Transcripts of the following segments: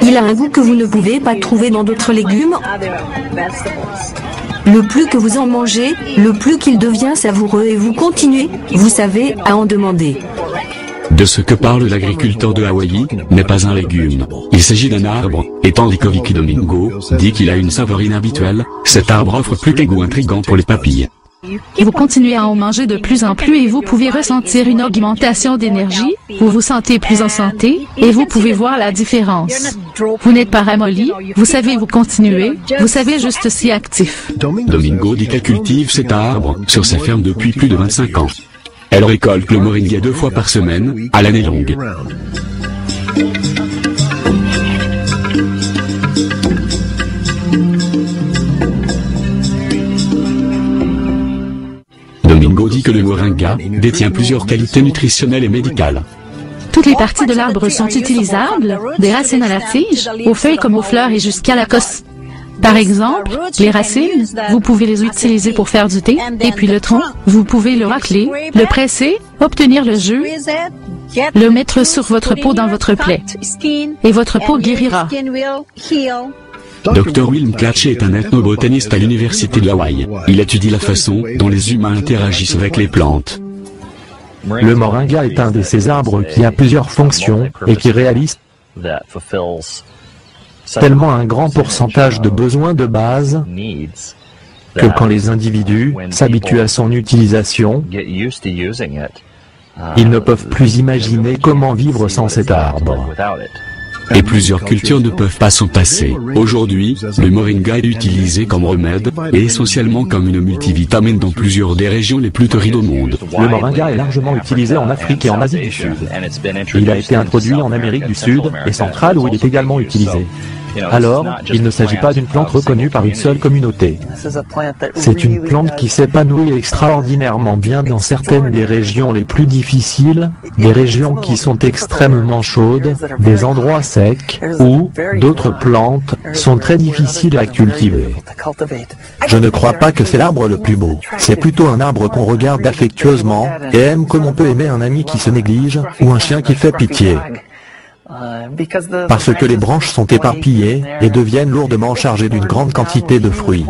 Il a un goût que vous ne pouvez pas trouver dans d'autres légumes. Le plus que vous en mangez, le plus qu'il devient savoureux et vous continuez, vous savez, à en demander. De ce que parle l'agriculteur de Hawaï, n'est pas un légume. Il s'agit d'un arbre, et tandis que Vicky Domingo dit qu'il a une saveur inhabituelle, cet arbre offre plus qu'un goût intrigant pour les papilles. Vous continuez à en manger de plus en plus et vous pouvez ressentir une augmentation d'énergie, vous vous sentez plus en santé, et vous pouvez voir la différence. Vous n'êtes pas ramolli, vous savez vous continuez, vous savez juste si actif. Domingo dit qu'elle cultive cet arbre sur sa ferme depuis plus de 25 ans. Elle récolte le moringa 2 fois par semaine, à l'année longue. Domingo dit que le moringa détient plusieurs qualités nutritionnelles et médicales. Toutes les parties de l'arbre sont utilisables, des racines à la tige, aux feuilles comme aux fleurs et jusqu'à la cosse. Par exemple, les racines, vous pouvez les utiliser pour faire du thé, et puis le tronc, vous pouvez le racler, le presser, obtenir le jus, le mettre sur votre peau dans votre plaie, et votre peau guérira. Dr Will Mclatchy est un ethnobotaniste à l'université de Hawaï. Il étudie la façon dont les humains interagissent avec les plantes. Le moringa est un de ces arbres qui a plusieurs fonctions et qui réalise tellement un grand pourcentage de besoins de base que quand les individus s'habituent à son utilisation, ils ne peuvent plus imaginer comment vivre sans cet arbre. Et plusieurs cultures ne peuvent pas s'en passer. Aujourd'hui, le moringa est utilisé comme remède, et essentiellement comme une multivitamine dans plusieurs des régions les plus torrides au monde. Le moringa est largement utilisé en Afrique et en Asie du Sud. Il a été introduit en Amérique du Sud et centrale où il est également utilisé. Alors, il ne s'agit pas d'une plante reconnue par une seule communauté. C'est une plante qui s'épanouit extraordinairement bien dans certaines des régions les plus difficiles, des régions qui sont extrêmement chaudes, des endroits secs, où d'autres plantes sont très difficiles à cultiver. Je ne crois pas que c'est l'arbre le plus beau. C'est plutôt un arbre qu'on regarde affectueusement et aime comme on peut aimer un ami qui se néglige ou un chien qui fait pitié. Parce que les branches sont éparpillées et deviennent lourdement chargées d'une grande quantité de fruits.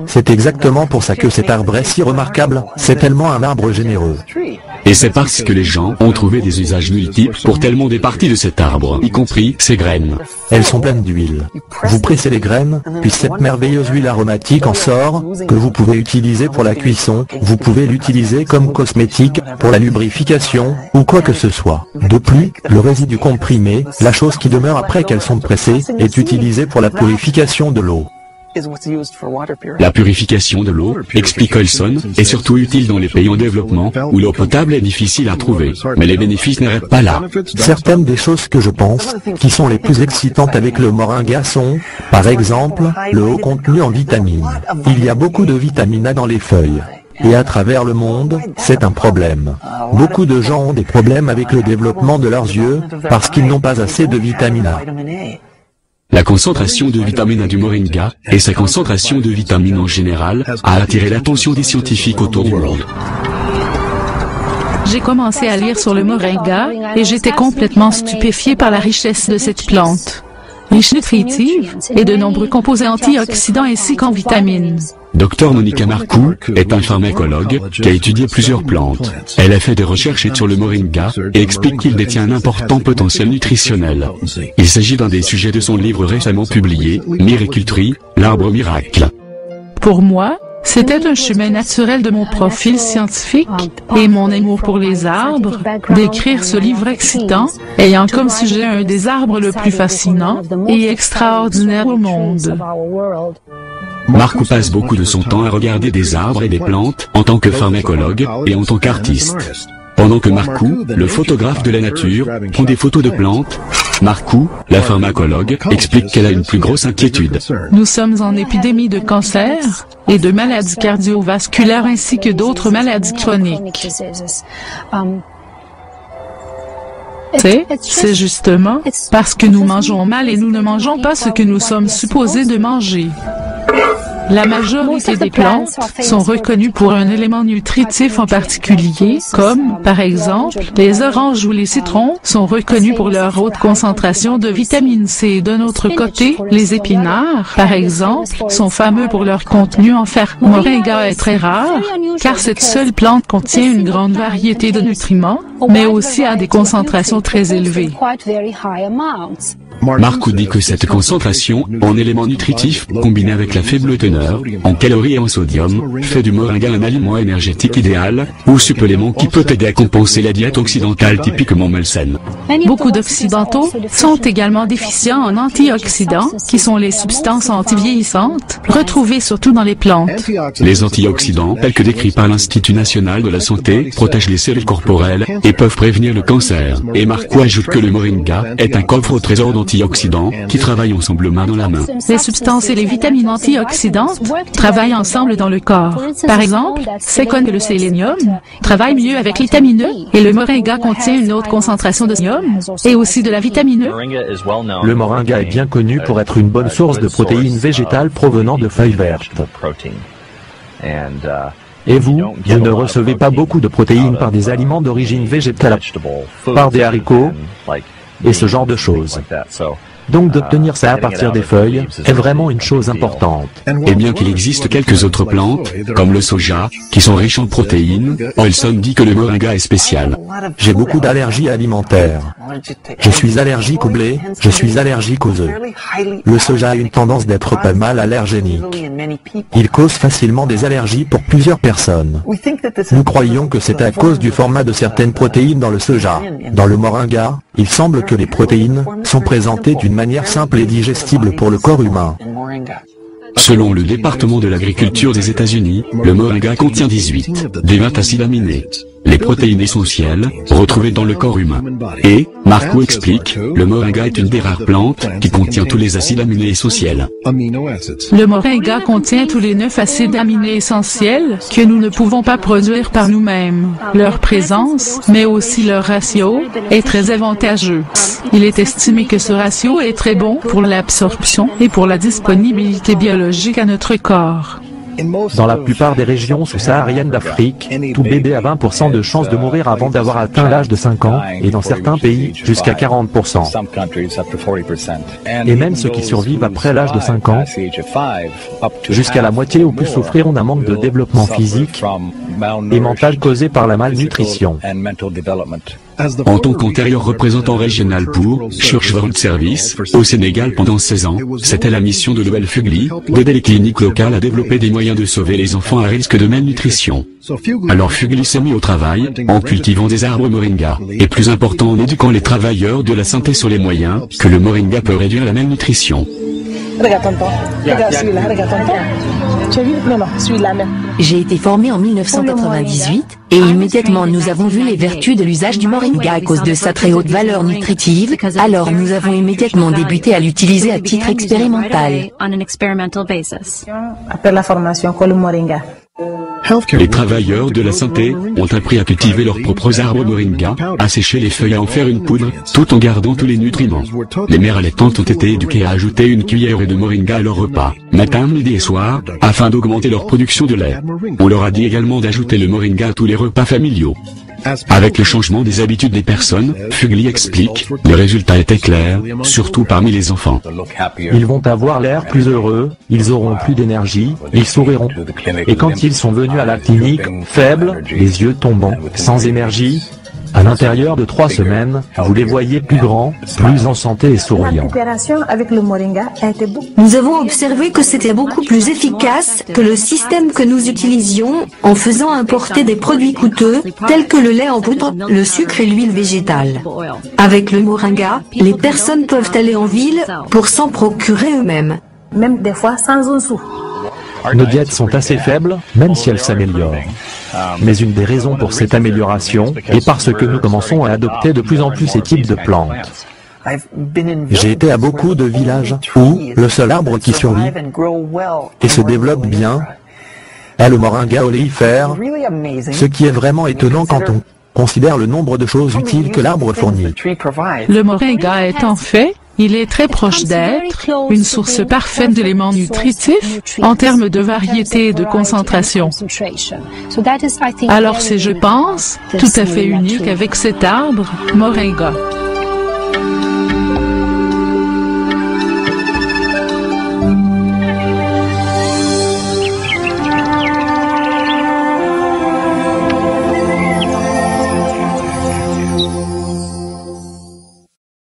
C'est exactement pour ça que cet arbre est si remarquable, c'est tellement un arbre généreux. Et c'est parce que les gens ont trouvé des usages multiples pour tellement des parties de cet arbre, y compris ses graines. Elles sont pleines d'huile. Vous pressez les graines, puis cette merveilleuse huile aromatique en sort, que vous pouvez utiliser pour la cuisson, vous pouvez l'utiliser comme cosmétique, pour la lubrification, ou quoi que ce soit. De plus, le résidu comprimé, la chose qui demeure après qu'elles sont pressées, est utilisée pour la purification de l'eau. La purification de l'eau, explique Olson, est surtout utile dans les pays en développement, où l'eau potable est difficile à trouver. Mais les bénéfices n'arrêtent pas là. Certaines des choses que je pense, qui sont les plus excitantes avec le moringa sont, par exemple, le haut contenu en vitamines. Il y a beaucoup de vitamine A dans les feuilles. Et à travers le monde, c'est un problème. Beaucoup de gens ont des problèmes avec le développement de leurs yeux, parce qu'ils n'ont pas assez de vitamine A. La concentration de vitamine A du moringa, et sa concentration de vitamines en général, a attiré l'attention des scientifiques autour du monde. J'ai commencé à lire sur le moringa, et j'étais complètement stupéfié par la richesse de cette plante. Riche nutritive, et de nombreux composés antioxydants ainsi qu'en vitamines. Dr Monica Marcoux est un pharmacologue qui a étudié plusieurs plantes. Elle a fait des recherches sur le moringa et explique qu'il détient un important potentiel nutritionnel. Il s'agit d'un des sujets de son livre récemment publié, Miraculture, l'arbre miracle. Pour moi, c'était un chemin naturel de mon profil scientifique et mon amour pour les arbres, d'écrire ce livre excitant, ayant comme sujet un des arbres le plus fascinant et extraordinaire au monde. Marcoux passe beaucoup de son temps à regarder des arbres et des plantes, en tant que pharmacologue et en tant qu'artiste. Pendant que Marcoux, le photographe de la nature, prend des photos de plantes, Marcoux, la pharmacologue, explique qu'elle a une plus grosse inquiétude. Nous sommes en épidémie de cancer et de maladies cardiovasculaires ainsi que d'autres maladies chroniques. C'est justement parce que nous mangeons mal et nous ne mangeons pas ce que nous sommes supposés de manger. La majorité des plantes sont reconnues pour un élément nutritif en particulier, comme, par exemple, les oranges ou les citrons sont reconnus pour leur haute concentration de vitamine C. D'un autre côté, les épinards, par exemple, sont fameux pour leur contenu en fer. Moringa est très rare, car cette seule plante contient une grande variété de nutriments, mais aussi à des concentrations très élevées. Marco dit que cette concentration en éléments nutritifs, combinée avec la faible teneur en calories et en sodium, fait du moringa un aliment énergétique idéal, ou supplément qui peut aider à compenser la diète occidentale typiquement malsaine. Beaucoup d'Occidentaux sont également déficients en antioxydants, qui sont les substances antivieillissantes, retrouvées surtout dans les plantes. Les antioxydants, tels que décrits par l'Institut national de la santé, protègent les cellules corporelles et peuvent prévenir le cancer. Et Marco ajoute que le moringa est un coffre au trésor d'antioxydants qui travaillent ensemble main dans la main. Les substances et les vitamines antioxydantes travaillent ensemble dans le corps. Par exemple, c'est connu que le sélénium travaille mieux avec la vitamine E, et le moringa contient une haute concentration de sélénium et aussi de la vitamine E. Le moringa est bien connu pour être une bonne source de protéines végétales provenant de feuilles vertes. Et vous ne recevez pas beaucoup de protéines par des aliments d'origine végétale, par des haricots et ce genre de choses. Donc d'obtenir ça à partir des feuilles est vraiment une chose importante. Et bien qu'il existe quelques autres plantes, comme le soja, qui sont riches en protéines, Olson dit que le moringa est spécial. J'ai beaucoup d'allergies alimentaires. Je suis allergique au blé, je suis allergique aux œufs. Le soja a une tendance d'être pas mal allergénique. Il cause facilement des allergies pour plusieurs personnes. Nous croyons que c'est à cause du format de certaines protéines dans le soja. Dans le moringa, il semble que les protéines sont présentées d'une manière simple et digestible pour le corps humain. Selon le département de l'agriculture des États-Unis, le moringa contient 18 des 20 acides aminés, les protéines essentielles, retrouvées dans le corps humain. Et, Marco explique, le moringa est une des rares plantes qui contient tous les acides aminés essentiels. Le moringa contient tous les 9 acides aminés essentiels que nous ne pouvons pas produire par nous-mêmes. Leur présence, mais aussi leur ratio, est très avantageux. Il est estimé que ce ratio est très bon pour l'absorption et pour la disponibilité biologique à notre corps. Dans la plupart des régions sous-sahariennes d'Afrique, tout bébé a 20% de chances de mourir avant d'avoir atteint l'âge de 5 ans, et dans certains pays, jusqu'à 40%. Et même ceux qui survivent après l'âge de 5 ans, jusqu'à la moitié ou plus souffriront d'un manque de développement physique et mental causé par la malnutrition. En tant qu'antérieur représentant régional pour Church World Service au Sénégal pendant 16 ans, c'était la mission de Noël Fugli, d'aider les cliniques locales à développer des moyens de sauver les enfants à risque de malnutrition. Alors Fugli s'est mis au travail, en cultivant des arbres moringa, et plus important en éduquant les travailleurs de la santé sur les moyens que le moringa peut réduire la malnutrition. J'ai été formé en 1998, et immédiatement nous avons vu les vertus de l'usage du moringa à cause de sa très haute valeur nutritive, alors nous avons immédiatement débuté à l'utiliser à titre expérimental. Les travailleurs de la santé ont appris à cultiver leurs propres arbres moringa, à sécher les feuilles et à en faire une poudre, tout en gardant tous les nutriments. Les mères allaitantes ont été éduquées à ajouter une cuillère de moringa à leur repas, matin, midi et soir, afin d'augmenter leur production de lait. On leur a dit également d'ajouter le moringa à tous les repas familiaux. Avec le changement des habitudes des personnes, Fugli explique, le résultat était clair, surtout parmi les enfants. Ils vont avoir l'air plus heureux, ils auront plus d'énergie, ils souriront. Et quand ils sont venus à la clinique, faibles, les yeux tombants, sans énergie, à l'intérieur de 3 semaines, vous les voyez plus grands, plus en santé et souriants. Nous avons observé que c'était beaucoup plus efficace que le système que nous utilisions en faisant importer des produits coûteux, tels que le lait en poudre, le sucre et l'huile végétale. Avec le moringa, les personnes peuvent aller en ville pour s'en procurer eux-mêmes. Même des fois sans un sou. Nos diètes sont assez faibles, même si elles s'améliorent. Mais une des raisons pour cette amélioration est parce que nous commençons à adopter de plus en plus ces types de plantes. J'ai été à beaucoup de villages où le seul arbre qui survit et se développe bien est le moringa oléifère, ce qui est vraiment étonnant quand on considère le nombre de choses utiles que l'arbre fournit. Le moringa est en fait Il est très proche d'être une source parfaite d'éléments nutritifs en termes de variété et de concentration. Alors c'est, je pense, tout à fait unique avec cet arbre, Moringa.